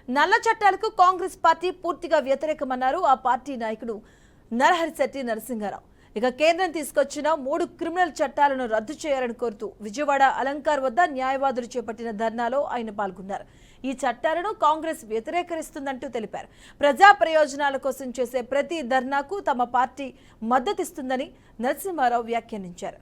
నల్ల చట్టాలకు కాంగ్రెస్ పార్టీ పూర్తిగా వ్యతిరేకమన్నారు ఆ పార్టీ నాయకుడు నరహరిశెట్టి నరసింహారావు. ఇక కేంద్రం తీసుకొచ్చిన 3 క్రిమినల్ చట్టాలను రద్దు చేయాలని కోరుతూ విజయవాడ అలంకార్ వద్ద న్యాయవాదులు చేపట్టిన ధర్నాలో ఆయన పాల్గొన్నారు. ఈ చట్టాలను కాంగ్రెస్ వ్యతిరేకరిస్తుందంటూ తెలిపారు. ప్రజా ప్రయోజనాల కోసం చేసే ప్రతి ధర్నాకు తమ పార్టీ మద్దతిస్తుందని నరసింహారావు వ్యాఖ్యానించారు.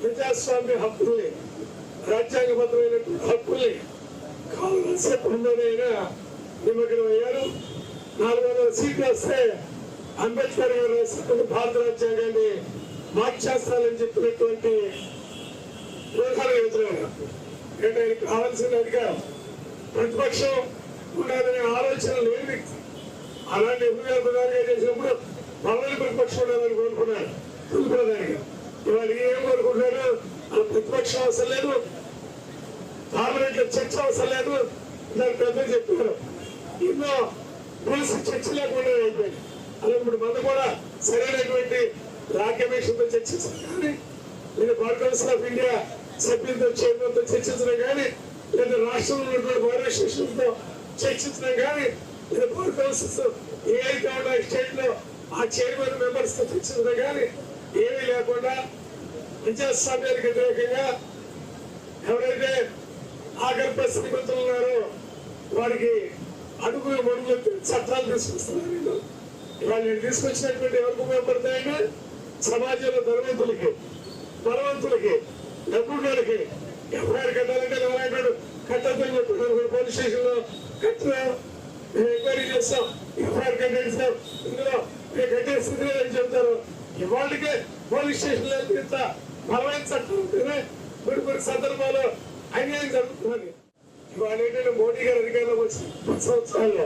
ప్రజాస్వామ్య హక్కుల్ని, రాజ్యాంగబద్ధమైనటువంటి హక్కుల్ని కావాల్సిన పొందనైనా నిమగ్నమయ్యారు. 400 సీట్లు వస్తే అంబేద్కర్ గారు రాసినటువంటి భారత రాజ్యాంగాన్ని మార్చేస్తానని చెప్పినటువంటి ప్రధాన యోజన. అంటే ఆయనకు కావాల్సిన అధికారం, ప్రతిపక్షం ఉండాలనే ఆలోచన లేని వ్యక్తి. అలాంటి ఎప్పుడు ప్రధానిగా చేసినప్పుడు పవన్ ప్రతిపక్షం ఉండాలని కోరుకున్నారు ప్రధానిగా. ఇవాళ ఏం కోరుకుంటున్నారు? ప్రతిపక్షం అవసరం లేదు, పార్లమెంట్ లో చర్చ అవసరం లేదు. దాని పెద్ద చెప్పారు, ఎన్నో రూల్స్ చర్చ లేకుండా అయిపోయింది. అలా ఇప్పుడు మన కూడా సరైనటువంటి లా కమిషన్ తో చర్చించడం కానీ, లేదా బార్ కౌన్సిల్ ఆఫ్ ఇండియా సభ్యులతో చైర్మన్ తో చర్చించడం కానీ, లేదా రాష్ట్రంలో ఉన్నటువంటి బార్ అసోసియేషన్ తో చర్చించడం కానీ, లేదా బార్ కౌన్సిల్స్ ఏదైతే ఉన్నాయి స్టేట్ లో ఆ చైర్మన్ మెంబర్స్ తో చర్చించడం కానీ ఏమీ లేకుండా ప్రజాస్వామ్యానికి వ్యతిరేకంగా ఎవరైతే ఆకర్షణ శ్రీమంతులు ఉన్నారో వారికి అడుగులు మడుగులు చట్టాలు తీసుకొస్తున్నారు. ఇవాళ నేను తీసుకొచ్చినటువంటి ఎవరికి ఉపయోగపడతాయంటే సమాజంలో ధనవంతులకి, బలవంతులకి, డబ్బులకి ఎఫ్ఐఆర్ కట్టాలంటే ఎవరైనా కట్టద్దని చెప్పారు. పోలీస్ స్టేషన్ లో కట్టినా మేము ఎంక్వైరీ చేస్తాం, ఎఫ్ఐఆర్ కట్టేస్తాం, ఇందులో మేము కట్టేస్తుంది అని చెప్తారు. ఇవాళకే పోలీస్ స్టేషన్ లో ఇంత బలమైన చట్టం ఉంటేనే కొన్ని సందర్భాల్లో అన్యాయం జరుగుతుంది. ఇవాళ ఏంటంటే మోడీ గారు అధికారంలోకి వచ్చి 10 సంవత్సరాల్లో